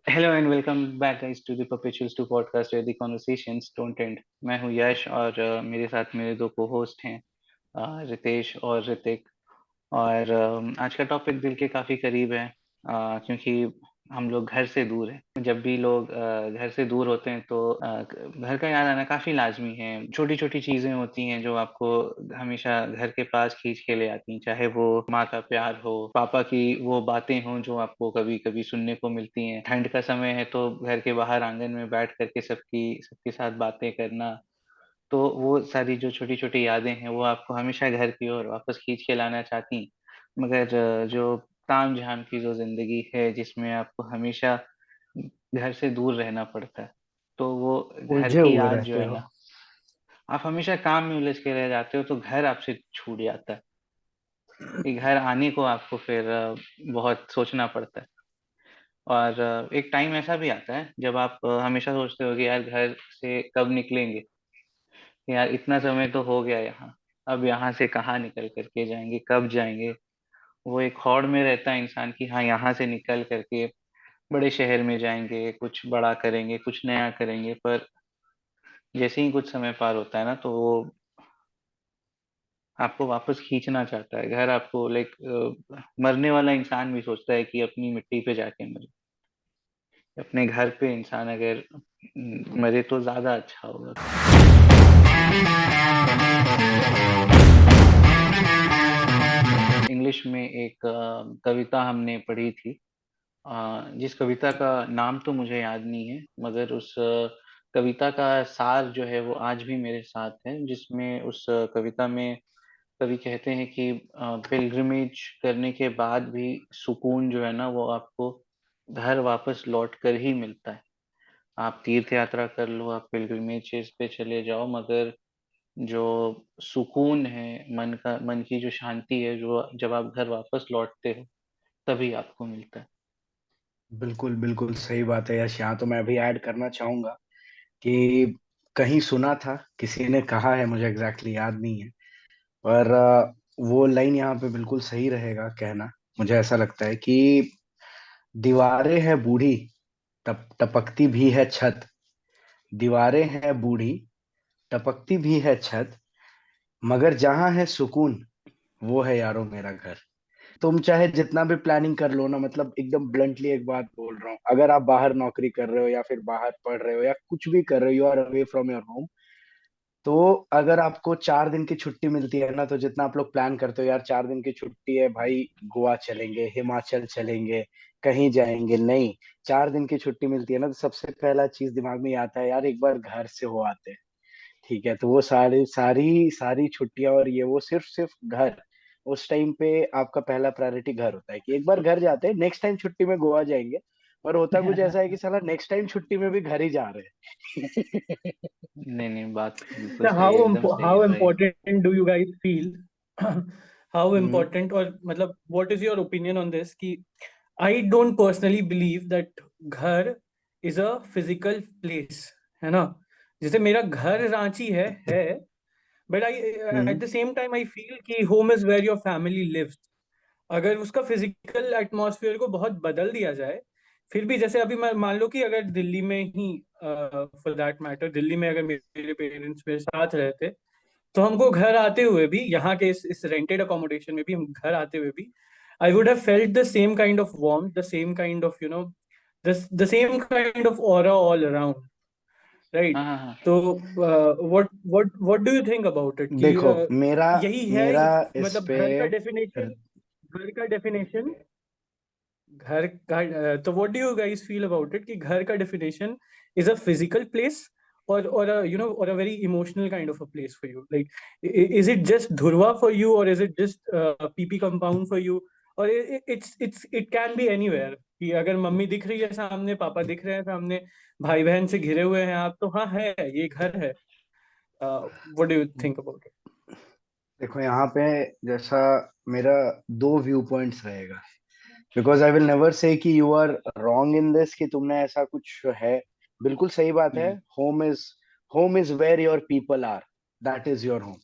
Hello and welcome back guys to the Perpetuals two podcast where the conversations don't end. मैं हूं यश और मेरे साथ मेरे दो को-होस्ट हैं, रितेश और ऋतिक। और आज का टॉपिक दिल के काफ़ी करीब है, क्योंकि हम लोग घर से दूर हैं। जब भी लोग घर से दूर होते हैं तो घर का याद आना काफ़ी लाज़मी है। छोटी-छोटी चीज़ें होती हैं जो आपको हमेशा घर के पास खींच के ले आती हैं, चाहे वो माँ का प्यार हो, पापा की वो बातें हों जो आपको कभी-कभी सुनने को मिलती हैं। ठंड का समय है तो घर के बाहर आँगन में बैठ कर के सबके साथ बातें करना, तो वो सारी जो छोटी-छोटी यादें हैं वो आपको हमेशा घर की ओर वापस खींच के लाना चाहती। मगर जो तामझाम की जो ज़िंदगी है जिसमें आपको हमेशा घर से दूर रहना पड़ता है, तो वो घर उलझे की हुए याद जो रहते है हो। ना, आप हमेशा काम में उलझ के रह जाते हो तो घर आपसे छूट जाता है कि घर आने को आपको फिर बहुत सोचना पड़ता है। और एक टाइम ऐसा भी आता है जब आप हमेशा सोचते हो कि यार घर से कब निकलेंगे? यार इतना समय तो हो गया यहाँ, अब यहाँ से कहाँ निकल कर के जाएँगे, कब जाएँगे? वो एक हौड़ में रहता है इंसान कि हाँ, यहाँ से निकल कर के बड़े शहर में जाएँगे, कुछ बड़ा करेंगे, कुछ नया करेंगे, पर जैसे ही कुछ समय पार होता है ना, तो वो आपको वापस खींचना चाहता है। घर आपको लाइक मरने वाला इंसान भी सोचता है कि अपनी मिट्टी पे जाके मरे। अपने घर पे इंसान अगर मरे तो ज़्यादा अच्छा होगा। इंग्लिश में एक कविता हमने पढ़ी थी, जिस कविता का नाम तो मुझे याद नहीं है, मगर उस कविता का सार जो है वो आज भी मेरे साथ है, जिसमें उस कविता में कवि कहते हैं कि पिल्ग्रिमेज करने के बाद भी सुकून जो है ना वो आपको घर वापस लौट कर ही मिलता है। आप तीर्थ यात्रा कर लो, आप पिल्ग्रिमेजेस पे चले जाओ, मगर जो सुकून है, मन की जो शांति है, जो जब आप घर वापस लौटते हो, तभी आपको मिलता है। बिल्कुल, बिल्कुल सही बात है यश। यहाँ तो मैं भी ऐड करना चाहूँगा कि कहीं सुना था, किसी ने कहा है, मुझे एग्ज़ैक्टली याद नहीं है, पर वो लाइन यहाँ पे बिल्कुल सही रहेगा कहना। मुझे ऐसा लगता है कि दीवारें हैं बूढ़ी, टपकती भी है छत। दीवारें हैं बूढ़ी, टपकती भी है छत, मगर जहाँ है सुकून, वो है यारो मेरा घर। तुम चाहे जितना भी प्लानिंग कर लो ना, मतलब एकदम ब्लंटली एक बात बोल रहा हूँ, अगर आप बाहर नौकरी कर रहे हो या फिर बाहर पढ़ रहे हो या कुछ भी कर रहे हो, you are away from your home, तो अगर आपको 4 दिन की छुट्टी मिलती है ना, तो जितना आप लोग प्लान करते हो, यार 4 दिन की छुट्टी है भाई, गोवा चलेंगे, हिमाचल चलेंगे, कहीं जाएंगे, नहीं, 4 दिन की छुट्टी मिलती है ना, तो सबसे पहला चीज दिमाग में ये आता है, यार एक बार घर से हो आते हैं। ठीक है, तो वो सारी सारी सारी छुट्टियां और ये वो सिर्फ सिर्फ घर, उस टाइम पे आपका पहला प्रायोरिटी घर होता है कि एक बार घर जाते हैं, नेक्स्ट टाइम छुट्टी में गोवा जाएंगे। और होता कुछ ऐसा है कि साला नेक्स्ट टाइम छुट्टी में भी घर ही जा रहे हैं। नहीं, नहीं, बात बिल्कुल Yeah, सही है, एकदम सही how है भाई। important do you guys feel? How hmm, important or मतलब what is your opinion on this कि I don't personally believe that घर is a physical place, है ना? जैसे मेरा घर रांची है, but I at hmm, the same time I feel कि home is where your family lives. अगर उसका फिजिकल एटमॉस्फेयर को बहुत बदल दिया जाए, फिर भी जैसे अभी मैं मान लो कि अगर दिल्ली में ही, फॉर दैट मैटर दिल्ली में अगर मेरे पेरेंट्स मेरे साथ रहते, तो हमको घर आते हुए भी यहाँ के इस रेंटेड अकोमोडेशन में भी हम घर आते हुए भी I would have felt the same kind of warm, the same kind of the same kind of aura all around, हाँ, राइट? हाँ, हाँ। तो what do you think about it कि देखो, मेरा यही है मेरा इस मतलब पे घर का डेफिनेशन घर का तो what do you guys feel about it कि घर का definition is a physical place or a or a very emotional kind of a place for you, like is it just dhurwa for you or is it just pp compound for you or it can be anywhere कि अगर mummy दिख रही है सामने, पापा दिख रहे हैं सामने, भाई बहन से घिरे हुए हैं आप, तो हाँ है, ये घर है। What do you think about it? देखो यहाँ पे, जैसा मेरा दो व्यू पॉइंट्स रहेगा, because I will never say कि you are wrong in this, कि तुमने ऐसा कुछ है। बिल्कुल सही बात है। हुँ, home is where your people are, that is your home,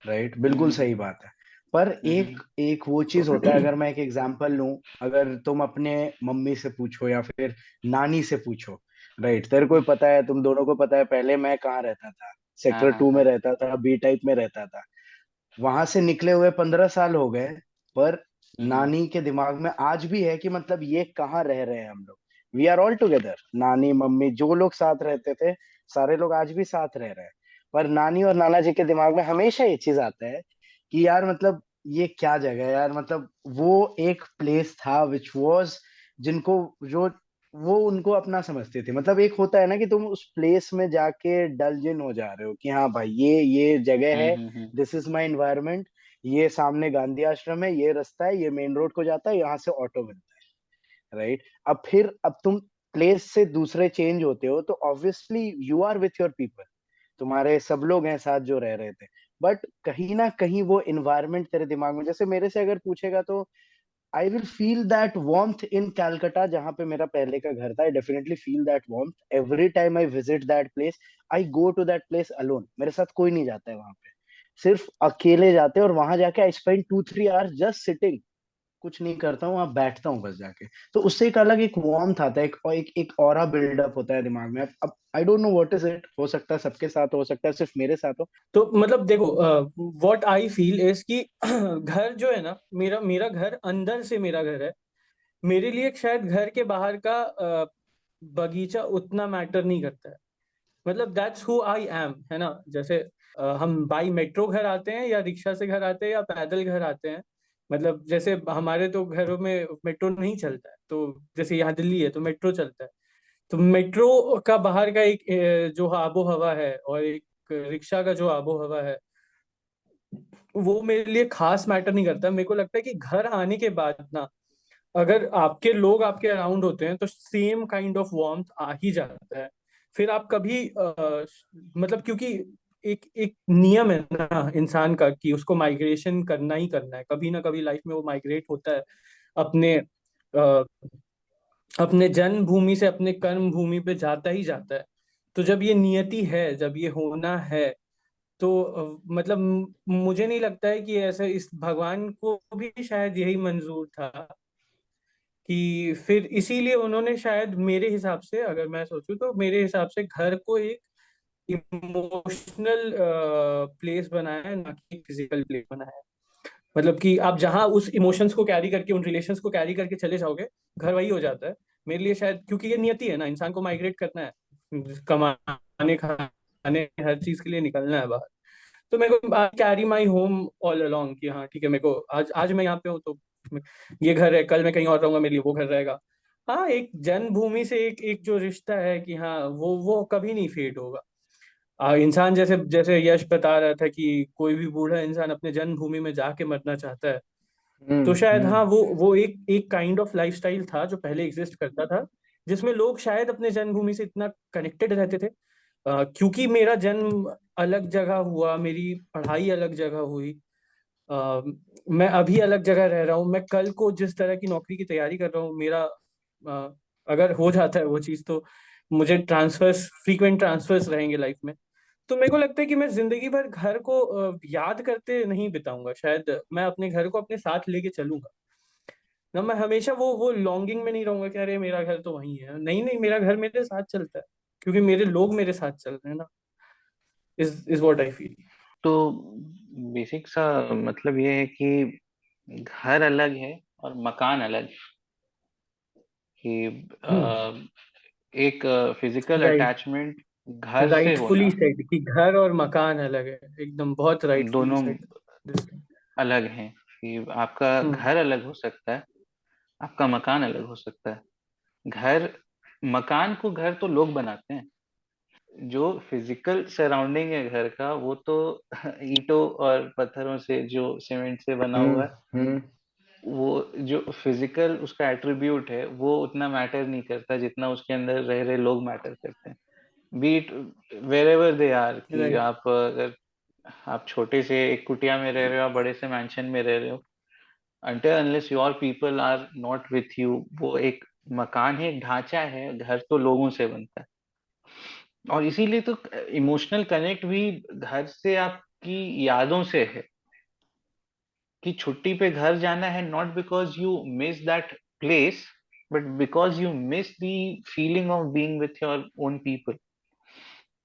right, बिल्कुल हुँ, सही बात है। पर एक हम्म, एक वो चीज होता है, अगर मैं एक एग्जांपल लूं, अगर तुम अपने मम्मी से पूछो या फिर नानी से पूछो, राइट, तेरे को ही पता है, तुम दोनों को पता है, पहले मैं कहाँ रहता था, हाँ सेक्टर हाँ 2 में हाँ। रहता था, बी टाइप में रहता था। वहां से निकले हुए 15 साल हो गए, पर हम्म नानी के दिमाग में आज भी है कि मतलब ये कहाँ रह रहे हैं हम लोग। वी आर ऑल टुगेदर, नानी मम्मी जो लोग साथ रहते थे, सारे लोग आज भी साथ रह रहे हैं। पर नानी और नाना जी के दिमाग में हमेशा ये चीज आता है कि यार मतलब ये क्या जगह है यार, मतलब वो एक प्लेस था विच वॉज, जिनको जो वो उनको अपना समझते थे। मतलब एक होता है ना कि तुम उस प्लेस में जाके डल्ज इन हो जा रहे हो कि हाँ भाई ये जगह है, हम्म। दिस इज माई इन्वायरमेंट, ये सामने गांधी आश्रम है, ये रास्ता है, ये मेन रोड को जाता है, यहाँ से ऑटो मिलता है, राइट। अब तुम प्लेस से दूसरे चेंज होते हो, तो obviously you are with your people, तुम्हारे सब लोग हैं साथ जो रह रहे थे। बट कहीं ना कहीं वो इन्वायरमेंट तेरे दिमाग में, जैसे मेरे से अगर पूछेगा तो I will feel that warmth in Calcutta, जहां पे मेरा पहले का घर था। I definitely feel that warmth every time I visit that place. I go to that place alone, मेरे साथ कोई नहीं जाता है वहां पे, सिर्फ अकेले जाते हैं, और वहां जाके I spend 2-3 hours just sitting, कुछ नहीं करता हूँ, वहां बैठता हूँ बस जाके। तो उससे एक अलग एक वार्मथ आता है, एक ऑरा बिल्डअप होता है दिमाग में। अब I don't know what is it, हो सकता है सबके साथ हो सकता है सिर्फ मेरे साथ हो। तो मतलब देखो, व्हाट आई फील इज कि घर जो है ना, मेरा मेरा घर अंदर से मेरा घर है। मेरे लिए शायद घर के बाहर का बगीचा उतना मैटर नहीं करता है। मतलब दैट्स हु आई एम, है ना। जैसे हम बाई मेट्रो घर आते हैं या रिक्शा से घर आते हैं या पैदल घर आते हैं। मतलब जैसे हमारे तो घरों में मेट्रो नहीं चलता है, तो जैसे यहाँ दिल्ली है तो मेट्रो चलता है। तो मेट्रो का बाहर का एक जो आबो हवा है और एक रिक्शा का जो आबो हवा है, वो मेरे लिए खास मैटर नहीं करता। मेरे को लगता है कि घर आने के बाद ना, अगर आपके लोग आपके अराउंड होते हैं तो सेम काइंड ऑफ वार्मथ आ ही जाता है। फिर आप कभी मतलब क्योंकि एक एक नियम है ना इंसान का कि उसको माइग्रेशन करना ही करना है, कभी ना कभी लाइफ में वो माइग्रेट होता है अपने अपने जन्मभूमि से अपने कर्म भूमि पे जाता ही जाता है। तो जब ये नियति है, जब ये होना है, तो मतलब मुझे नहीं लगता है कि ऐसे इस भगवान को भी शायद यही मंजूर था कि फिर इसीलिए उन्होंने शायद, मेरे हिसाब से अगर मैं सोचूं तो मेरे हिसाब से घर को एक इमोशनल प्लेस बनाया है, ना कि फिजिकल प्लेस बनाया है। मतलब कि आप जहां उस इमोशंस को कैरी करके, उन रिलेशंस को कैरी करके चले जाओगे, घर वही हो जाता है। मेरे लिए शायद क्योंकि ये नियति है ना, इंसान को माइग्रेट करना है, कमाने खाने हर चीज के लिए निकलना है बाहर। तो मेरे को carry my home all along कि हाँ ठीक है, मेरे को आज आज मैं यहाँ पे हूँ तो ये घर है, कल मैं कहीं और रहूंगा, मेरे लिए वो घर रहेगा। हाँ, एक जन्मभूमि से एक एक जो रिश्ता है कि हाँ वो कभी नहीं फेड होगा। इंसान जैसे जैसे यश बता रहा था कि कोई भी बूढ़ा इंसान अपने जन्मभूमि में जाके मरना चाहता है। तो शायद हाँ, हम्म। वो एक एक काइंड ऑफ लाइफस्टाइल था जो पहले एग्जिस्ट करता था, जिसमें लोग शायद अपने जन्मभूमि से इतना कनेक्टेड रहते थे। क्योंकि मेरा जन्म अलग जगह हुआ, मेरी पढ़ाई अलग जगह हुई, अ, मैं अभी अलग जगह रह रहा हूँ, मैं कल को जिस तरह की नौकरी की तैयारी कर रहा हूँ, मेरा अगर हो जाता है वो चीज़, तो मुझे ट्रांसफर्स, फ्रीक्वेंट ट्रांसफर्स रहेंगे लाइफ में। तो मेरे को लगता है कि मैं जिंदगी भर घर को याद करते नहीं बिताऊंगा। शायद मैं अपने घर को अपने साथ लेके चलूंगा ना। मैं हमेशा वो लॉन्गिंग में नहीं रहूंगा कि अरे मेरा घर तो वहीं है। नहीं नहीं, मेरा घर मेरे साथ चलता है क्योंकि मेरे लोग मेरे साथ चल रहे हैं ना। Is what I feel. तो बेसिक सा मतलब ये है कि घर अलग है और मकान अलग है। कि एक फिजिकल राइट, अटैचमेंट घर से राइटफुली होना, सेड कि घर और मकान अलग है, एकदम बहुत राइटफुली दोनों सेड दिस थिंग। अलग हैं। कि आपका हम्म। घर अलग हो सकता है, आपका मकान अलग हो सकता है। घर, मकान को घर तो लोग बनाते हैं। जो फिजिकल सराउंडिंग है घर का, वो तो ईंटों और पत्थरों से, जो सीमेंट से बना हम्म। हुआ है, हम्म। वो जो फिजिकल उसका एट्रीब्यूट है वो उतना मैटर नहीं करता जितना उसके अंदर रह रहे लोग मैटर करते हैं। Be it wherever they are, कि राइट। आप अगर आप छोटे से एक कुटिया में रह रहे हो, आप बड़े से मैंशन में रह रहे हो, until unless your people are not with you, वो एक मकान है, एक ढांचा है। घर तो लोगों से बनता है, और इसीलिए तो इमोशनल कनेक्ट भी घर से आपकी यादों से है। कि छुट्टी पे घर जाना है, not because you miss that place, but because you miss the feeling of being with your own people.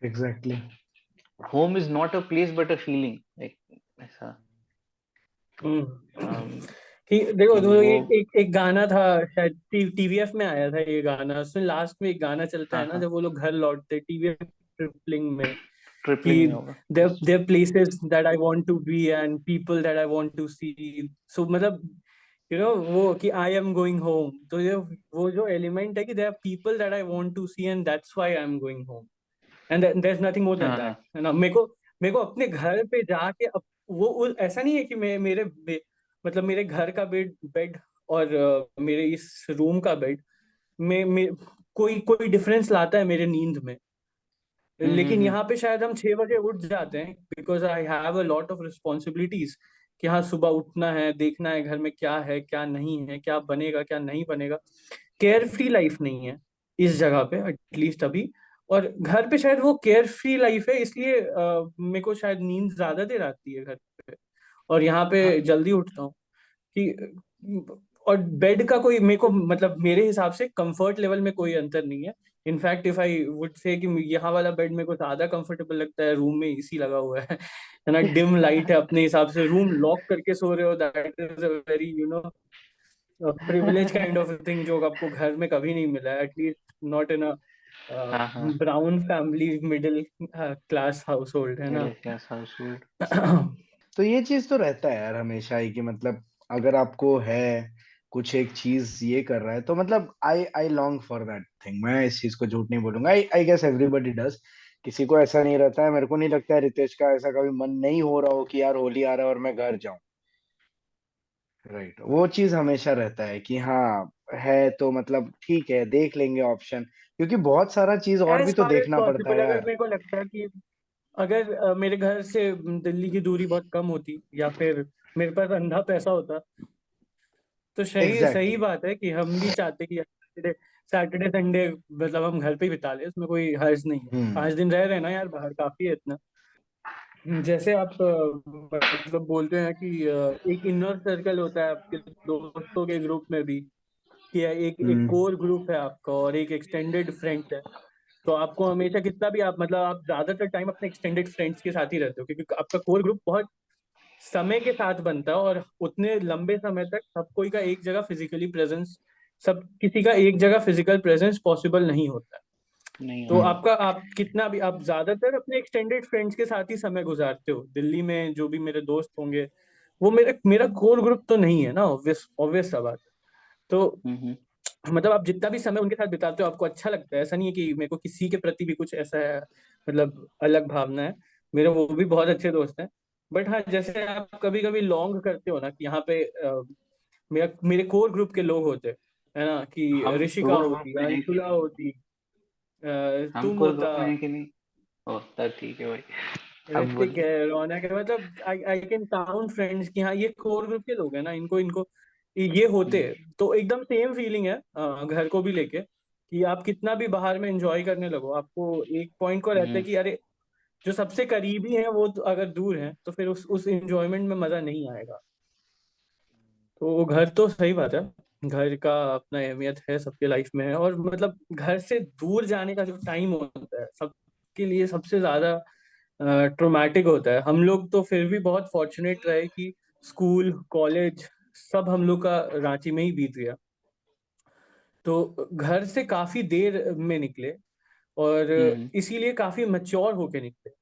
Exactly. Home is not a place but a feeling, like ऐसा. हम्म um, कि देखो कि तो वो. एक गाना था, शायद टीवीएफ में आया था ये गाना, उसमें लास्ट में एक गाना चलता हाँ है ना हाँ, जब वो लोग घर लौटते टीवीएफ ट्रिपलिंग में, कि ट्रिपलिंग में होगा. There places that I want to be and people that I want to see, so मतलब वो कि आई एम गोइंग होम, तो ये वो जो एलिमेंट है कि there are people that I want to see and that's why I am going home, and there is nothing more than हाँ दैट, हाँ. है ना. मेरे को अपने घर पे जाके वो ऐसा नहीं है कि मतलब मेरे घर का बेड बेड और मेरे इस रूम का बेड में कोई कोई डिफरेंस लाता है मेरे नींद में. लेकिन हम्म. यहाँ पे शायद हम 6 बजे उठ जाते हैं because I have a lot of responsibilities, कि हाँ सुबह उठना है, देखना है घर में क्या है क्या नहीं है, क्या बनेगा क्या नहीं बनेगा. केयर फ्री लाइफ नहीं है इस जगह पे एटलीस्ट अभी. और घर पे शायद वो केयर फ्री लाइफ है, इसलिए मेरे को शायद नींद ज्यादा देर आती है घर पे, और यहाँ हाँ. पे जल्दी उठता हूँ कि. और बेड का कोई मेरे को मतलब मेरे हिसाब से कंफर्ट लेवल में कोई अंतर नहीं है. In fact if I would say कि यहाँ वाला बेड मेरे को ज्यादा कंफर्टेबल लगता है, रूम में एसी लगा हुआ है ना, डिम लाइट है, अपने हिसाब से रूम लॉक करके सो रहे हो, that is a very privilege kind of thing जो आपको घर में कभी नहीं मिला है, एटलीस्ट नॉट इन अ हाँ हाँ. Brown family middle class house hold, है ना. Middle class household. तो ये चीज तो रहता है यार हमेशा ही कि मतलब अगर आपको है कुछ एक चीज ये कर रहा है तो मतलब I I long for that thing. मैं इस चीज को झूठ नहीं बोलूंगा. I I guess everybody does. किसी को ऐसा नहीं रहता है. मेरे को नहीं लगता है रितेश का ऐसा कभी मन नहीं हो रहा हो कि यार होली आ रहा है और मैं घर जाऊं. राइट. वो चीज हमेशा रहता है कि हाँ है तो मतलब ठीक है देख लेंगे ऑप्शन, क्योंकि बहुत सारा चीज और भी एज तो फार एज देखना पड़ता पॉसिबल, है अगर यार. मेरे को लगता है कि अगर मेरे घर से दिल्ली की दूरी बहुत कम होती, या फिर मेरे पास अंधा पैसा होता, तो सही सही एग्जैक्टली. बात है कि हम भी चाहते कि सैटरडे सैटरडे संडे मतलब हम घर पे ही बिता ले, उसमें कोई हर्ज नहीं है. हम्म. 5 दिन रह रहे ना यार बाहर, काफी है इतना. जैसे आप मतलब बोलते हैं कि एक इनर सर्कल होता है आपके दोस्तों के ग्रुप में भी, कि एक एक हम्म. कोर ग्रुप है आपका और एक एक्सटेंडेड फ्रेंड्स है. तो आपको हमेशा कितना भी आप मतलब आप ज्यादातर टाइम अपने एक्सटेंडेड फ्रेंड्स के साथ ही रहते हो, क्योंकि आपका कोर ग्रुप बहुत समय के साथ बनता है, और उतने लंबे समय तक सब कोई का एक जगह फिजिकली प्रेजेंस, सब किसी का एक जगह फिजिकल प्रेजेंस पॉसिबल नहीं होता है. नहीं तो होता. आपका आप कितना भी आप ज्यादातर अपने एक्सटेंडेड फ्रेंड्स के साथ ही समय गुजारते हो. दिल्ली में जो भी मेरे दोस्त होंगे वो मेरा कोर ग्रुप तो नहीं है ना, ऑब्वियस ऑब्वियस सा बात है. तो हम्म. मतलब आप जितना भी समय उनके साथ बिताते हो आपको अच्छा लगता है, ऐसा नहीं है कि मेरे को किसी के प्रति भी कुछ ऐसा है मतलब अलग भावना है. मेरे वो भी बहुत अच्छे दोस्त हैं. बट हाँ, जैसे आप कभी कभी लॉन्ग करते हो ना कि यहाँ पे मेरे कोर ग्रुप के लोग होते हैं ना, कि हम ऋषिका कोर ग्रुप होती, में हैं कि अंशुला नहीं? होती, हम तुम कोर होता, ग्रुप में हैं कि नहीं? ओह, तब ठीक है भाई. अब ऋतिक बोलिए. है, रौनक है, मतलब I I can count friends कि हाँ ये कोर ग्रुप के लोग हैं ना, इनको इनको ये होते हम्म. हैं. तो एकदम सेम फीलिंग है घर को भी लेके, कि आप कितना भी बाहर में एंजॉय करने लगो, आपको एक पॉइंट को रहता है हम्म. कि अरे जो सबसे करीबी है वो तो अगर दूर है तो फिर उस एंजॉयमेंट में मजा नहीं आएगा. तो घर तो सही बात है, घर का अपना अहमियत है सबके लाइफ में है, और मतलब घर से दूर जाने का जो टाइम होता है सबके लिए सबसे ज्यादा ट्रोमैटिक होता है. हम लोग तो फिर भी बहुत फॉर्चुनेट रहे कि स्कूल कॉलेज सब हम लोग का रांची में ही बीत गया. तो घर से काफी देर में निकले, और हम्म. इसीलिए काफी मैच्योर होके निकले.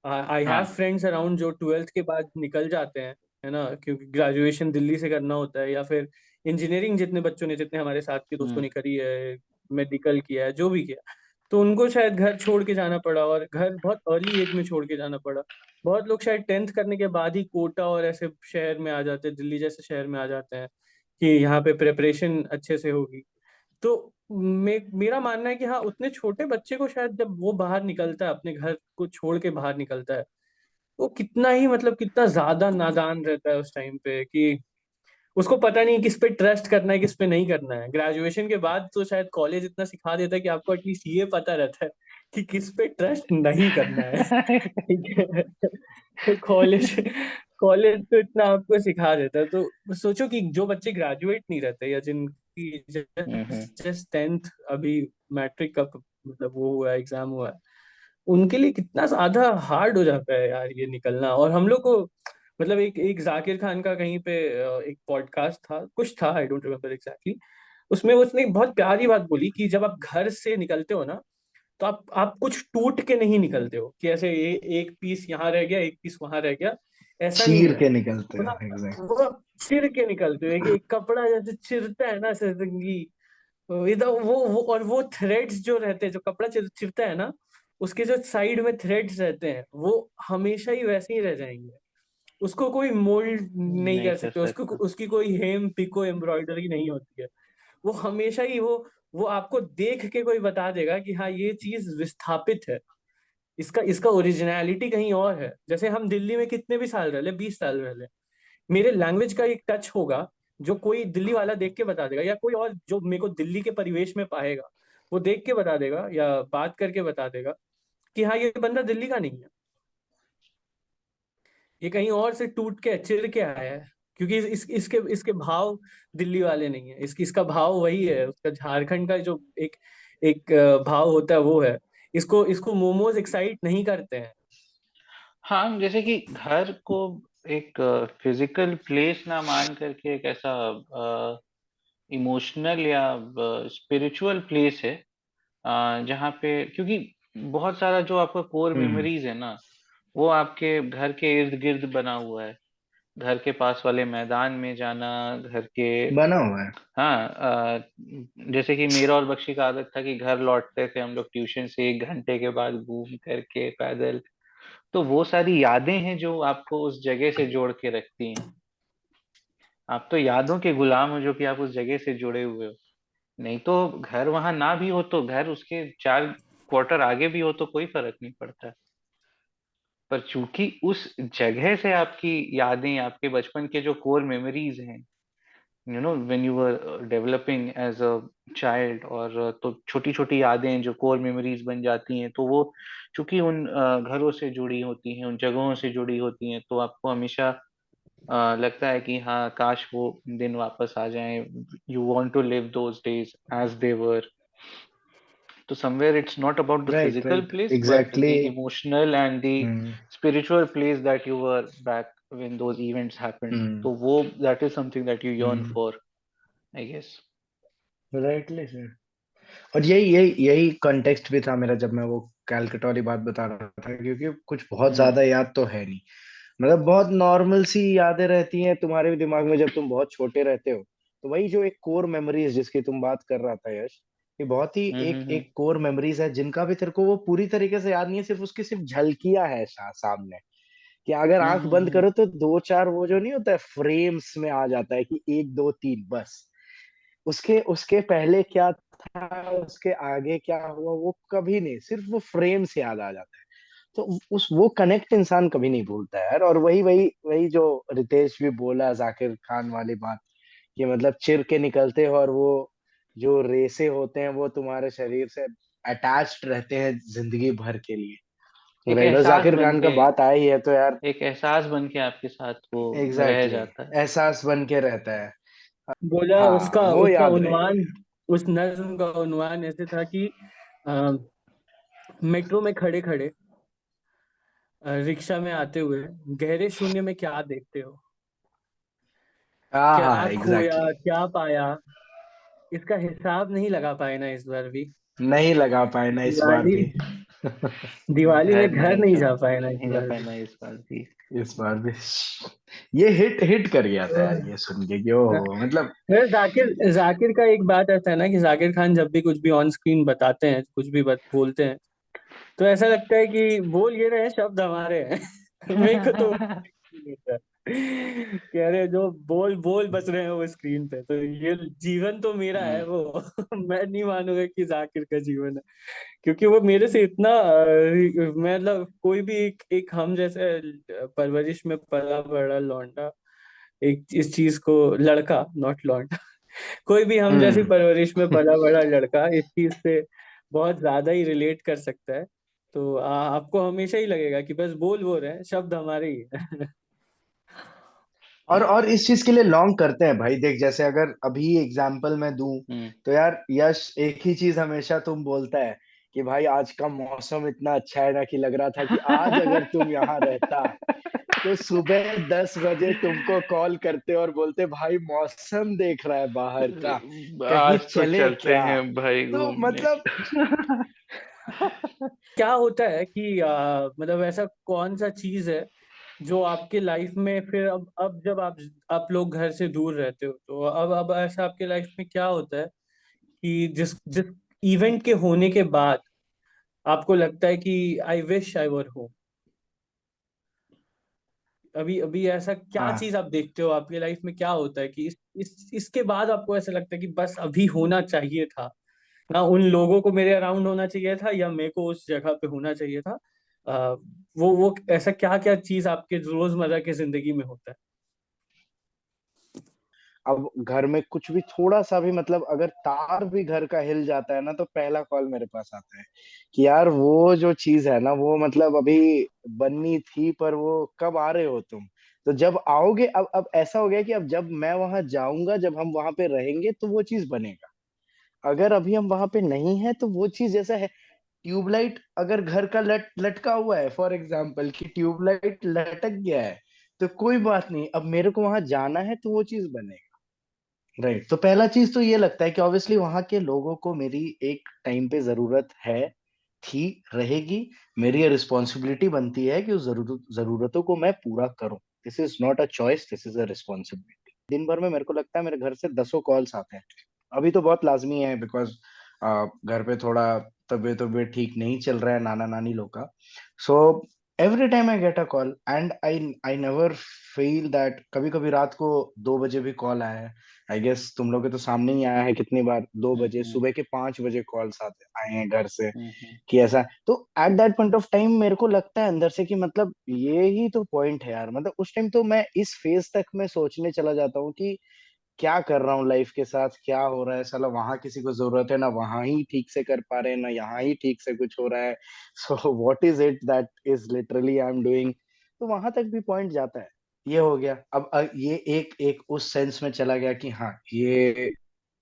आई हैव हाँ. फ्रेंड्स अराउंड जो ट्वेल्थ के बाद निकल जाते हैं, है ना, क्योंकि ग्रेजुएशन दिल्ली से करना होता है, या फिर इंजीनियरिंग जितने बच्चों ने, जितने हमारे साथ के दोस्तों हम्म. ने करी है, मेडिकल किया है, जो भी किया, तो उनको शायद घर छोड़ के जाना पड़ा, और घर बहुत अर्ली एज में छोड़ के जाना पड़ा. बहुत लोग शायद 10th करने के बाद ही कोटा और ऐसे शहर में आ जाते हैं, दिल्ली जैसे शहर में आ जाते हैं कि यहाँ पे प्रिपरेशन अच्छे से होगी. तो मेरा मानना है कि हाँ उतने छोटे बच्चे को शायद जब वो बाहर निकलता है, अपने घर को छोड़ के बाहर निकलता है, वो कितना ही मतलब कितना ज्यादा नादान रहता है उस टाइम पे, कि उसको पता नहीं किस पे ट्रस्ट करना है किस पे नहीं करना है. ग्रेजुएशन के बाद तो शायद कॉलेज इतना सिखा देता है कि आपको एटलीस्ट ये पता रहता है कि किस पे ट्रस्ट नहीं करना है. ठीक है. कॉलेज कॉलेज तो इतना आपको सिखा देता है। तो सोचो कि जो बच्चे ग्रेजुएट नहीं रहते या जिनकी हम्म। जस्ट 10th अभी, मैट्रिक का मतलब वो हुआ, एग्जाम हुआ है, उनके लिए कितना ज्यादा हार्ड हो जाता है यार ये निकलना। और हम लोग को मतलब एक एक जाकिर खान का कहीं पे एक पॉडकास्ट था, कुछ था, आई डोंट रिमेम्बर एग्जैक्टली। उसमें उसने एक बहुत प्यारी बात बोली कि जब आप घर से निकलते हो ना, तो आप कुछ टूट के नहीं निकलते हो कि ऐसे एक पीस यहाँ रह गया, एक पीस वहां रह गया, ऐसा नहीं चीर है। के निकलते मतलब हैं, एग्जैक्ट। वो चिर के निकलते हो, एक कपड़ा जैसे चिरता है ना जिंदगी, इधर वो और वो थ्रेड्स जो रहते हैं, जो कपड़ा चिरता है ना, उसके जो साइड में थ्रेड्स रहते हैं वो हमेशा ही वैसे ही रह जाएंगे। उसको कोई मोल्ड नहीं नहीं कर कर सकते, उसको सकता। उसकी कोई हेम पिको एम्ब्रॉयडरी नहीं होती है। वो हमेशा ही वो आपको देख के कोई बता देगा कि हाँ ये चीज विस्थापित है, इसका इसका ओरिजिनलिटी कहीं और है। जैसे हम दिल्ली में कितने भी साल रह ले, 20 साल रह ले, मेरे लैंग्वेज का एक टच होगा जो कोई दिल्ली वाला देख के बता देगा, या कोई और जो मेरे को दिल्ली के परिवेश में पाएगा वो देख के बता देगा या बात करके बता देगा कि हाँ ये बंदा दिल्ली का नहीं है, ये कहीं और से टूट के चिर के आया है। क्योंकि इसके इसके भाव दिल्ली वाले नहीं है, इसका भाव वही है, उसका झारखंड का जो एक एक भाव होता है वो है। इसको इसको मोमोज एक्साइट नहीं करते हैं। हाँ, जैसे कि घर को एक फिजिकल प्लेस ना मान करके एक ऐसा इमोशनल या स्पिरिचुअल प्लेस है, जहाँ पे, क्योंकि बहुत सारा जो आपका कोर हम्म। मेमोरीज है ना, वो आपके घर के इर्द गिर्द बना हुआ है। घर के पास वाले मैदान में जाना, घर के, बना हुआ है। हाँ, जैसे कि मेरा और बख्शी का आदत था कि घर लौटते थे हम लोग ट्यूशन से 1 घंटे के बाद घूम करके पैदल। तो वो सारी यादें हैं जो आपको उस जगह से जोड़ के रखती हैं। आप तो यादों के गुलाम हो जो कि आप उस जगह से जुड़े हुए हो। नहीं तो घर वहां ना भी हो तो घर उसके 4 क्वार्टर आगे भी हो तो कोई फर्क नहीं पड़ता। पर चूंकि उस जगह से आपकी यादें, आपके बचपन के जो कोर मेमोरीज हैं, when you were developing as a child, और तो छोटी छोटी यादें जो कोर मेमोरीज बन जाती हैं, तो वो चूंकि उन घरों से जुड़ी होती हैं, उन जगहों से जुड़ी होती हैं, तो आपको हमेशा लगता है कि हाँ, काश वो दिन वापस आ जाएं। You want to live those days as they were. So somewhere it's not about the right, physical right, place, but exactly. the emotional and the hmm. spiritual place that you were back when those events happened. Hmm. So that is something that you yearn hmm. for, I guess. Rightly sir. और यही यही यही context भी था मेरा जब मैं वो कैलकटा वाली बात बता रहा था, क्योंकि कुछ बहुत हम्म ज्यादा याद तो है नहीं। मतलब बहुत नॉर्मल सी यादें रहती हैं तुम्हारे भी दिमाग में जब तुम बहुत छोटे रहते हो। तो वही जो एक कोर मेमोरीज जिसकी तुम बात कर रहा था यश, ये बहुत ही एक हम्म। एक कोर मेमोरीज है जिनका भी तेरे को वो पूरी तरीके से याद नहीं है, सिर्फ उसकी सिर्फ झलकियां है सामने। कि अगर आंख बंद हम्म। करो तो दो चार वो जो नहीं होता है फ्रेम्स में आ जाता है कि एक दो तीन बस। उसके उसके पहले क्या था, उसके आगे क्या हुआ, वो कभी नहीं, सिर्फ वो फ्रेम से याद आ जाता है। तो उस वो कनेक्ट इंसान कभी नहीं भूलता है यार। और वही वही वही जो रितेश भी बोला जाकिर खान वाली बात, कि मतलब चिर के निकलते हो और वो जो रेसे होते हैं वो तुम्हारे शरीर से अटैच्ड रहते हैं जिंदगी भर के लिए। एक राइट, और एहसास जाकिर बन खान का के, बात आया ही है तो यार। एक एहसास बन के आपके साथ वो रह एग्जैक्टली, जाता है। एहसास बन के रहता है। बोला उसका हाँ, वो उसका याद उन्वान, रहेगी। उस नज्म का उन्वान ऐसे था कि अ, मेट्रो में खड़े खड़े, रिक्शा में आते हुए, गहरे शून्य में क्या देखते हो, हाँ हाँ, क्या खोया एग्जैक्टली। क्या पाया, इसका हिसाब नहीं लगा पाए ना इस बार भी। नहीं लगा पाए ना इस बार दिवाली भी। दिवाली में घर घर नहीं नहीं जा जा पाए ना इस नहीं जा बार पाए भी। ना इस बार भी। इस बार भी ये हिट हिट कर गया था यार, ये सुन के कि ओहो, मतलब। फिर जाकिर जाकिर का एक बात ऐसा है ना कि जाकिर खान जब भी कुछ भी ऑन स्क्रीन बताते हैं, कुछ भी बोलते हैं, तो ऐसा लगता है कि बोल ये रहे हैं, शब्द हमारे हैं। मेरे को तो होता है कह रहे जो बोल बोल बच रहे हैं वो स्क्रीन पे, तो ये जीवन तो मेरा है हम्म। वो। मैं नहीं मानूंगा कि जाकिर का जीवन है, क्योंकि वो मेरे से इतना मतलब कोई भी एक हम जैसे परवरिश में पला बड़ा लौंडा, एक इस चीज को, लड़का नॉट लौंडा, कोई भी हम जैसी हम्म। परवरिश में पला बड़ा लड़का इस चीज से बहुत ज्यादा ही रिलेट कर सकता है। तो आपको हमेशा ही लगेगा कि बस बोल रहे हैं, शब्द हमारे ही है। और इस चीज के लिए लॉन्ग करते हैं भाई। देख जैसे अगर अभी एग्जाम्पल मैं दूं, हम्म। तो यार यश एक ही चीज हमेशा तुम बोलता है कि भाई आज का मौसम इतना अच्छा है ना, कि लग रहा था कि आज अगर तुम यहाँ रहता तो सुबह 10 बजे तुमको कॉल करते और बोलते भाई मौसम देख रहा है बाहर का, कहीं आज तो चले चलते क्या। हैं भाई तो घूमने। मतलब क्या होता है कि मतलब ऐसा कौन सा चीज है जो आपके लाइफ में फिर अब जब आप लोग घर से दूर रहते हो, तो अब ऐसा आपके लाइफ में क्या होता है कि जिस जिस इवेंट के होने के बाद आपको लगता है कि I wish I were home. अभी अभी ऐसा क्या हाँ, चीज आप देखते हो आपकी लाइफ में, क्या होता है कि इसके बाद आपको ऐसा लगता है कि बस अभी होना चाहिए था, ना उन लोगों को मेरे अराउंड होना चाहिए था या मेरे को उस जगह पे होना चाहिए था। आ, वो ऐसा क्या क्या चीज आपके रोजमर्रा की जिंदगी में होता है? अब घर में कुछ भी थोड़ा सा भी मतलब अगर तार भी घर का हिल जाता है ना, तो पहला कॉल मेरे पास आता है कि यार वो जो चीज है ना, वो मतलब अभी बननी थी, पर वो कब आ रहे हो तुम। तो जब आओगे, अब ऐसा हो गया कि अब जब मैं वहां जाऊंगा, जब हम वहां पे रहेंगे, तो वो चीज बनेगा। अगर अभी हम वहां पे नहीं है, तो वो चीज जैसा है, ट्यूबलाइट अगर घर का लटका हुआ है, फॉर एग्जाम्पल कि ट्यूबलाइट लटक गया है, तो कोई बात नहीं, अब मेरे को वहां जाना है तो वो चीज बनेगी। राइट। तो पहला चीज तो ये लगता है कि ऑब्वियसली वहां के लोगों को मेरी एक टाइम पे जरूरत है, थी, रहेगी। मेरी ये रिस्पॉन्सिबिलिटी बनती है कि उस जरूरतों को मैं पूरा करूं। This is not a choice, this is a responsibility. दिन भर में मेरे को लगता है मेरे घर से 10 कॉल्स आते हैं। अभी तो बहुत लाजमी है, बिकॉज घर पे थोड़ा तबीयत तबीयत ठीक नहीं चल रहा है नाना नानी लोग का। So every time I get a call, and I never feel that. कभी कभी रात को 2 बजे भी कॉल आया है। आई गेस तुम लोग के तो सामने ही आया है कितनी बार, 2 बजे, हम्म। सुबह के 5 बजे कॉल्स आते आए हैं घर से हम्म। कि ऐसा। तो at that point of time मेरे को लगता है अंदर से कि मतलब ये ही तो पॉइंट है यार। मतलब उस टाइम तो मैं इस फेज तक मैं सोचने चला जाता हूँ कि क्या कर रहा हूँ लाइफ के साथ, क्या हो रहा है साला। वहां किसी को जरूरत है ना, वहां ही ठीक से कर पा रहे हैं ना, यहाँ ही ठीक से कुछ हो रहा है। So what is it that is literally I am doing. तो वहां तक भी पॉइंट जाता है। ये हो गया। अब ये एक एक उस सेंस में चला गया कि हाँ ये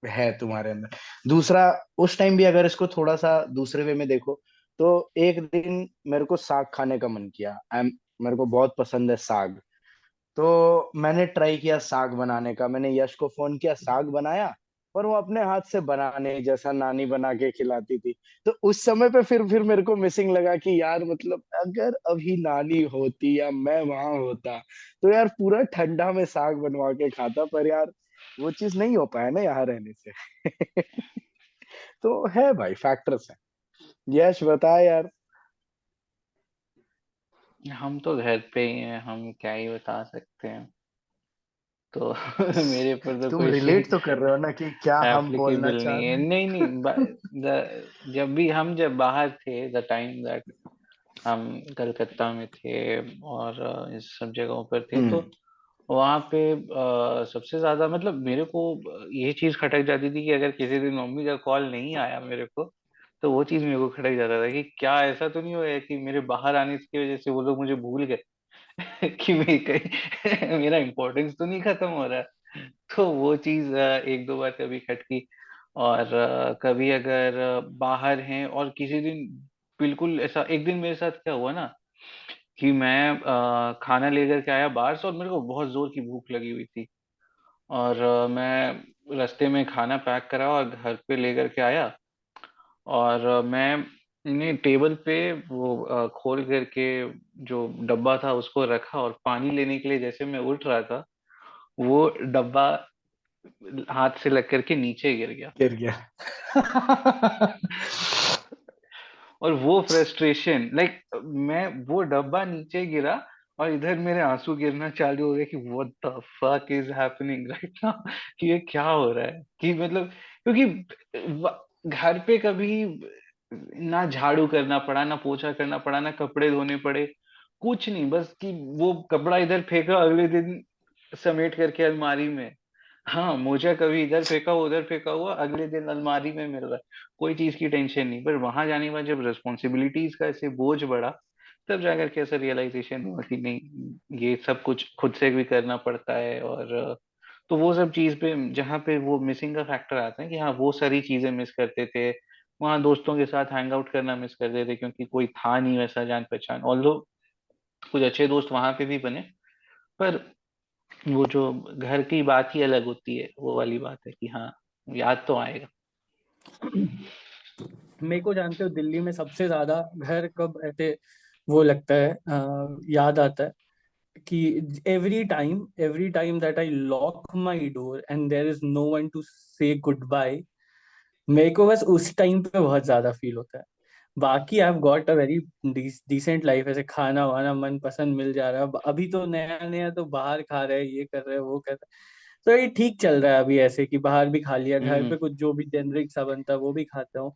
है तुम्हारे अंदर। दूसरा, उस टाइम भी अगर इसको थोड़ा सा दूसरे वे में देखो, तो एक दिन मेरे को साग खाने का मन किया। मेरे को बहुत पसंद है साग। तो मैंने ट्राई किया साग बनाने का। मैंने यश को फोन किया, साग बनाया, पर वो अपने हाथ से बनाने जैसा नानी बना के खिलाती थी। तो उस समय पे फिर मेरे को मिसिंग लगा कि यार मतलब अगर अभी नानी होती या मैं वहां होता, तो यार पूरा ठंडा में साग बनवा के खाता। पर यार वो चीज नहीं हो पाया ना यहाँ रहने से। तो है भाई, फैक्टर्स है। यश बता यार। हम तो घर पे ही हैं, हम क्या ही बता सकते हैं। तो मेरे पर तो तुम कोई रिलेट तो कर रहे हो ना कि क्या हम बोलना एप्लीकेबल चाह नहीं है। रहे हैं। नहीं नहीं जब भी हम जब बाहर थे, द टाइम दैट हम कलकत्ता में थे और इस सब जगहों पर थे, तो हम्म। वहाँ पे सबसे ज्यादा मतलब मेरे को ये चीज खटक जाती थी कि अगर किसी दिन मम्मी का कॉल नहीं आया मेरे को, तो वो चीज मेरे को खटक जाता था कि क्या ऐसा तो नहीं हुआ है कि मेरे बाहर आने की वजह से वो लोग मुझे भूल गए। कि मैं कहीं मेरा इम्पोर्टेंस तो नहीं खत्म हो रहा है। तो वो चीज एक दो बार कभी खटकी। और कभी अगर बाहर हैं और किसी दिन बिल्कुल ऐसा, एक दिन मेरे साथ क्या हुआ ना कि मैं खाना लेकर के आया बाहर से और मेरे को बहुत जोर की भूख लगी हुई थी। और मैं रास्ते में खाना पैक करा और घर पे लेकर के आया। और मैं इन्हें टेबल पे वो खोल करके जो डब्बा था उसको रखा, और पानी लेने के लिए जैसे मैं उठ रहा था, वो डब्बा हाथ से लग करके नीचे गिर गया। गिर गया। और वो फ्रस्ट्रेशन, लाइक मैं, वो डब्बा नीचे गिरा और इधर मेरे आंसू गिरना चालू हो गए कि what the fuck is happening right now. कि ये क्या हो रहा है, कि मतलब क्योंकि घर पे कभी ना झाड़ू करना पड़ा, ना पोछा करना पड़ा, ना कपड़े धोने पड़े, कुछ नहीं, बस कि वो कपड़ा इधर फेंका, अगले दिन समेट करके अलमारी में। हाँ, मोजा कभी इधर फेंका हुआ, उधर फेंका हुआ, अगले दिन अलमारी में मिल रहा है। कोई चीज की टेंशन नहीं। पर वहां जाने के बाद जब रिस्पॉन्सिबिलिटीज का ऐसे बोझ बढ़ा, तब जाकर के ऐसा रियलाइजेशन हुआ कि नहीं, ये सब कुछ खुद से भी करना पड़ता है। और तो वो सब चीज पे जहाँ पे वो मिसिंग का फैक्टर आता है कि हाँ वो सारी चीजें मिस करते थे। वहाँ दोस्तों के साथ हैंग आउट करना मिस करते थे, क्योंकि कोई था नहीं वैसा जान पहचान। ऑल्दो कुछ अच्छे दोस्त वहां पे भी बने, पर वो जो घर की बात ही अलग होती है, वो वाली बात है कि हाँ याद तो आएगा। मेरे को जानते हो दिल्ली में सबसे ज्यादा घर कब ऐसे वो लगता है, याद आता है कि every time that I lock my door and there is no one to say goodbye, मेरे को बस उस टाइम पे बहुत ज्यादा फील होता है। बाकी I have got a very decent life, ऐसे खाना वाना मन पसंद मिल जा रहा है। अभी तो नया नया तो बाहर खा रहे हैं, ये कर रहे हैं वो कर रहे हैं, तो ये ठीक चल रहा है अभी। ऐसे कि बाहर भी खा लिया, घर हम्म। पे कुछ जो भी जेनरिक सा बनता है वो भी खाता हूँ।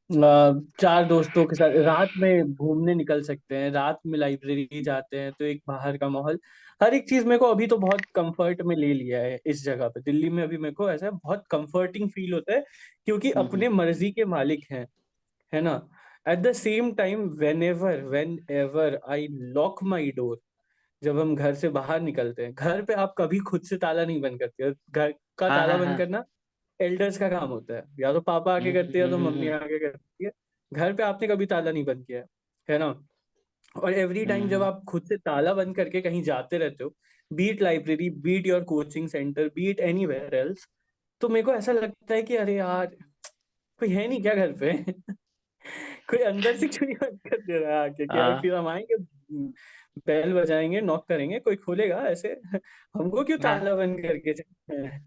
चार दोस्तों के साथ रात में घूमने निकल सकते हैं, रात में लाइब्रेरी जाते हैं, तो एक बाहर का माहौल, हर एक चीज मेरे को अभी तो बहुत कंफर्ट में ले लिया है इस जगह पे दिल्ली में। अभी मेरे को ऐसा बहुत कंफर्टिंग फील होता है क्योंकि हम्म। अपने मर्जी के मालिक हैं, है ना। At the same time when ever I lock my door, जब हम घर से बाहर निकलते हैं, घर पे आप कभी खुद से ताला नहीं बंद करते हो। घर का हाँ ताला हाँ बंद हाँ। करना एल्डर्स का काम होता है, या तो पापा आके करते हैं या तो मम्मी हम्म। आके करती है। घर पे आपने कभी ताला नहीं बंद किया है ना। और एवरी टाइम जब हम्म। आप खुद से ताला बंद करके कहीं जाते रहते हो, be it library, be it your coaching centre, be it anywhere else, तो मेरे को ऐसा लगता है कि अरे यार, कोई है नहीं क्या घर पे? कोई अंदर से क्यों नहीं बंद कर दे रहा है आके कि यार हाँ फिर हम आएंगे, बेल बजाएंगे, नॉक करेंगे, कोई खोलेगा ऐसे? हमको क्यों ताला हाँ। बंद करके जाना है?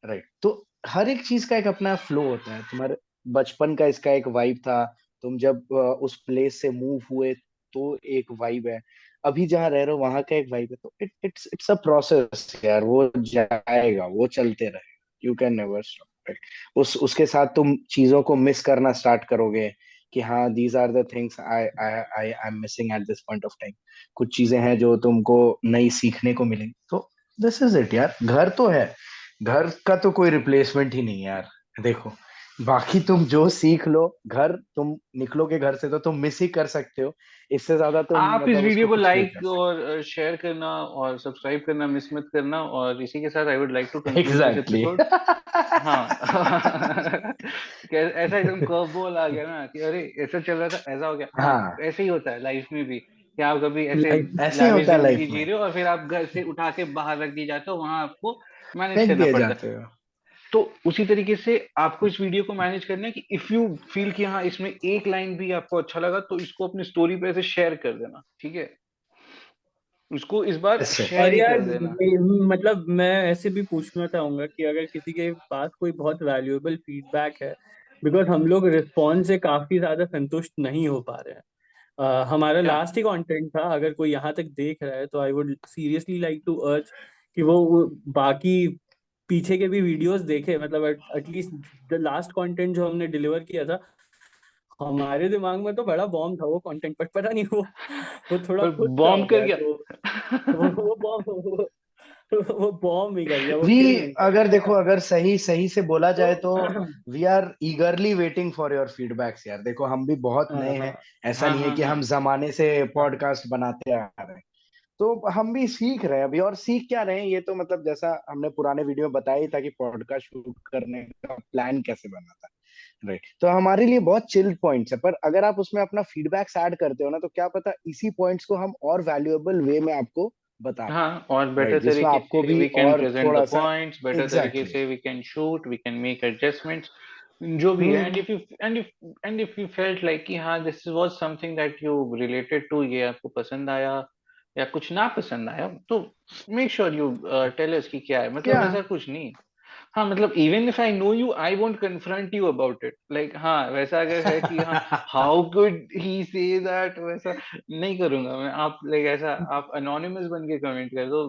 राइट। तो हर एक चीज का एक अपना फ्लो होता है। तुम्हारे बचपन का इसका एक वाइब था, तुम जब उस प्लेस से मूव हुए तो एक वाइब है, अभी जहाँ रह रहे हो वहां का एक वाइब है। तो इट्स अ प्रोसेस यार, वो जाएगा, वो चलते रहेगा, यू कैन नेवर स्टॉप। उसके साथ तुम चीजों को मिस करना स्टार्ट करोगे कि हाँ these are the things I I I I am missing at this point of time. कुछ चीजें हैं जो तुमको नई सीखने को मिलेंगी। तो दिस इज इट यार, घर तो है, घर का तो कोई रिप्लेसमेंट ही नहीं है यार। देखो, बाकी तुम जो सीख लो, घर तुम निकलोगे घर से तो तुम मिस ही कर सकते हो। इससे ज्यादा तुम आप इस मतलब वीडियो उसको को कुछ नहीं लाइक कर सकते। और शेयर करना और सब्सक्राइब करना मिस मत करना। और इसी के साथ I would like to conclude this exactly. Episode. हाँ। ऐसा एकदम कर्व बॉल आ गया ना कि अरे ऐसा चल रहा था, ऐसा हो गया। हाँ हाँ, ऐसे ही होता है लाइफ में भी, कि आप कभी ऐसे लाइक ऐसे ही लाविश होता है जिंदगी लाइफ जी में, रहे हो और फिर आप घर से उठा के बाहर रख दिए जाते हो, वहां आपको मैनेज फेंक करना दिए पड़ता है। जाते हो। तो उसी तरीके से आपको इस वीडियो को मैनेज करना है कि इफ यू फील कि हाँ इसमें एक लाइन भी आपको अच्छा लगा, तो इसको अपनी स्टोरी पे ऐसे शेयर कर देना, ठीक है। उसको इस बार ऐसे शेयर और ही यार कर देना। मतलब मैं ऐसे भी पूछना चाहूंगा कि अगर किसी के पास कोई बहुत वैल्यूएबल फीडबैक है, बिकॉज हम लोग रिस्पॉन्स से काफी ज्यादा संतुष्ट नहीं हो पा रहे हैं। हमारा या लास्ट ही कंटेंट था, अगर कोई यहाँ तक देख रहा है तो I would seriously like to urge कि वो बाकी पीछे के भी वीडियोस देखे। मतलब एटलीस्ट द लास्ट कंटेंट जो हमने डिलीवर किया था, हमारे दिमाग में तो बड़ा बॉम्ब था वो कंटेंट, बट पता नहीं वो थोड़ा पर खुद सा बॉम्ब हो कर गया, गया। तो वो बॉम्ब वो बॉम्ब ही कर गया, वो भी, किल नहीं कर अगर देखो, गया। अगर सही सही से बोला तो जाए तो we are eagerly waiting for your feedbacks यार। देखो, हम भी बहुत हाँ नए हैं, हाँ ऐसा हाँ नहीं है हाँ कि हाँ हम जमाने से हाँ पॉडकास्ट बनाते आ रहे हैं। तो हम भी सीख रहे हैं अभी, और सीख क्या रहे हैं, ये तो मतलब जैसा हमने पुराने वीडियो में बताया ही था कि पॉडकास्ट शुरू करने का प्लान कैसे बना था। राइट। तो हमारे लिए बहुत चिल पॉइंट्स है, पर अगर आप उसमें अपना फीडबैक्स ऐड करते हो ना, तो क्या पता इसी पॉइंट्स को हम और वैल्यूएबल वे में आपको बता पाए। हाँ। और बेटर राइट, जिसमें तरीके आपको से भी वी कैन और प्रेजेंट द थोड़ा सा। पॉइंट्स, बेटर तरीके एग्जैक्टली। से we can shoot, we can make adjustments, जो भी है। Hmm and if you felt like कि हाँ this was something that you related to, ये आपको पसंद आया या कुछ ना पसंद आया, तो make sure you tell us कि क्या है। मतलब या ऐसा कुछ नहीं। हाँ मतलब even if I know you I won't confront you about it, like हाँ वैसा अगर है कि हाँ how could he say that, वैसा नहीं करूंगा मैं। आप लाइक ऐसा आप अनोनिमस बन के कमेंट कर दो,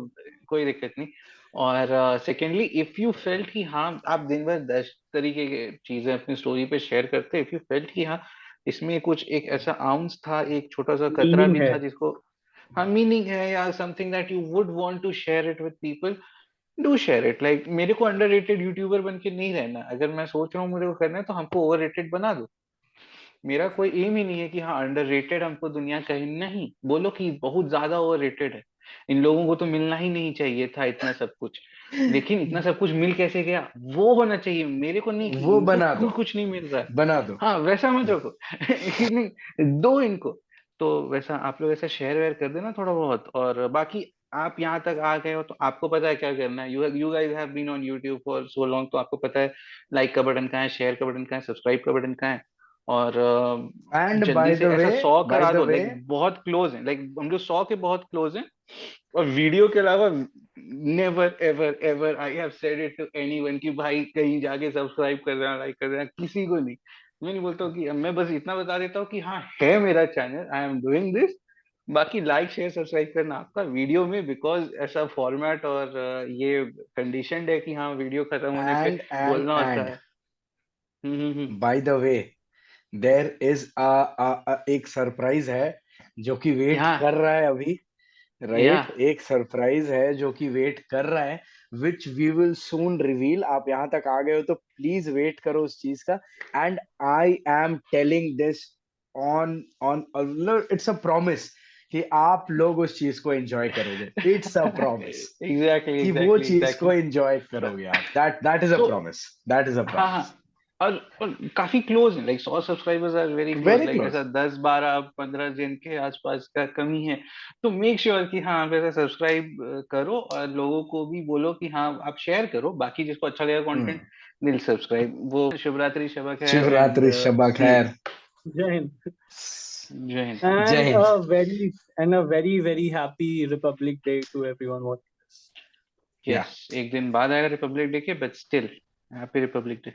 कोई दिक्कत नहीं। और सेकेंडली इफ यू फेल्ट कि हाँ आप दिन भर 10 तरीके के चीजें अपनी स्टोरी पे शेयर करते, इफ यू फेल्ट कि हाँ इसमें कुछ एक ऐसा आउंस था, एक छोटा सा कतरा मीनिंग भी है। था जिसको हाँ मीनिंग है, या something that you would want to share it with people, do share it. Like मेरे को अंडररेटेड यूट्यूबर बन के नहीं रहना। अगर मैं सोच रहा हूँ मुझे को करना है, तो हमको ओवररेटेड बना दो। मेरा कोई एम ही नहीं है कि हाँ अंडररेटेड हमको दुनिया कहे, नहीं, बोलो कि बहुत ज्यादा ओवररेटेड है, इन लोगों को तो मिलना ही नहीं चाहिए था इतना सब कुछ, लेकिन इतना सब कुछ मिल कैसे गया, वो होना चाहिए मेरे को, नहीं कि वो इनको बना क्यों दो, कुछ नहीं मिल रहा है। बना दो। हाँ वैसा मत रखो कि नहीं दो इनको, तो वैसा आप लोग ऐसा शेयर वेयर कर देना थोड़ा बहुत। और बाकी आप यहाँ तक आ गए हो तो आपको पता है क्या करना है, you guys have been on YouTube for so long, तो आपको पता है लाइक का बटन कहाँ है, शेयर का बटन कहाँ है, सब्सक्राइब का बटन कहाँ है, और एंड जल्दी बाय से द वे, ऐसा 100 बाय करा द दो, वे, लाइक बहुत क्लोज है, लाइक हम लोग 100 के बहुत क्लोज हैं। और वीडियो के अलावा never ever ever I have said it to anyone कि भाई कहीं जाके सब्सक्राइब कर देना, लाइक कर देना, किसी को नहीं। मैं नहीं बोलता हूँ कि, मैं बस इतना बता देता हूँ कि हाँ है मेरा channel, I am doing this, बाकी लाइक शेयर सब्सक्राइब करना आपका वीडियो में, बिकॉज ऐसा फॉर्मेट और ये कंडीशन है कि हाँ वीडियो खत्म होने पे बोलना होता एंड है। By the way, there is एक सरप्राइज है जो कि वेट या कर रहा है अभी, या राइट? एक सरप्राइज है जो कि वेट कर रहा है, which we will soon reveal. आप यहाँ तक आ गए हो तो प्लीज वेट करो उस चीज का। And I am telling this on on it's a promise कि आप लोग उस चीज को एंजॉय करोगे। इट्स अ प्रॉमिस एग्जैक्टली कि वो एग्जैक्टली चीज को एग्जैक्टली। एंजॉय करोगे आप। दैट इज अ तो प्रॉमिस, दैट इज अ हाँ प्रॉमिस। हाँ, और काफी क्लोज है, like 100 subscribers are very close, very like close. ऐसा 10 12 15 जन के आसपास का कमी है। तो मेक श्योर कि हाँ आप ऐसा सब्सक्राइब करो, और लोगों को भी बोलो कि हाँ आप शेयर करो, बाकी जिसको अच्छा लगेगा कंटेंट दिल सब्सक्राइब। वो शिव रात्रि, शब खैर, एंड शिवरात्रि, शब सी यू। खैर। Jai Hind. जय हिंद। जय And हिंद। a very happy Republic Day to everyone watching this. या यस, एक दिन बाद आएगा रिपब्लिक डे के, but still happy Republic day.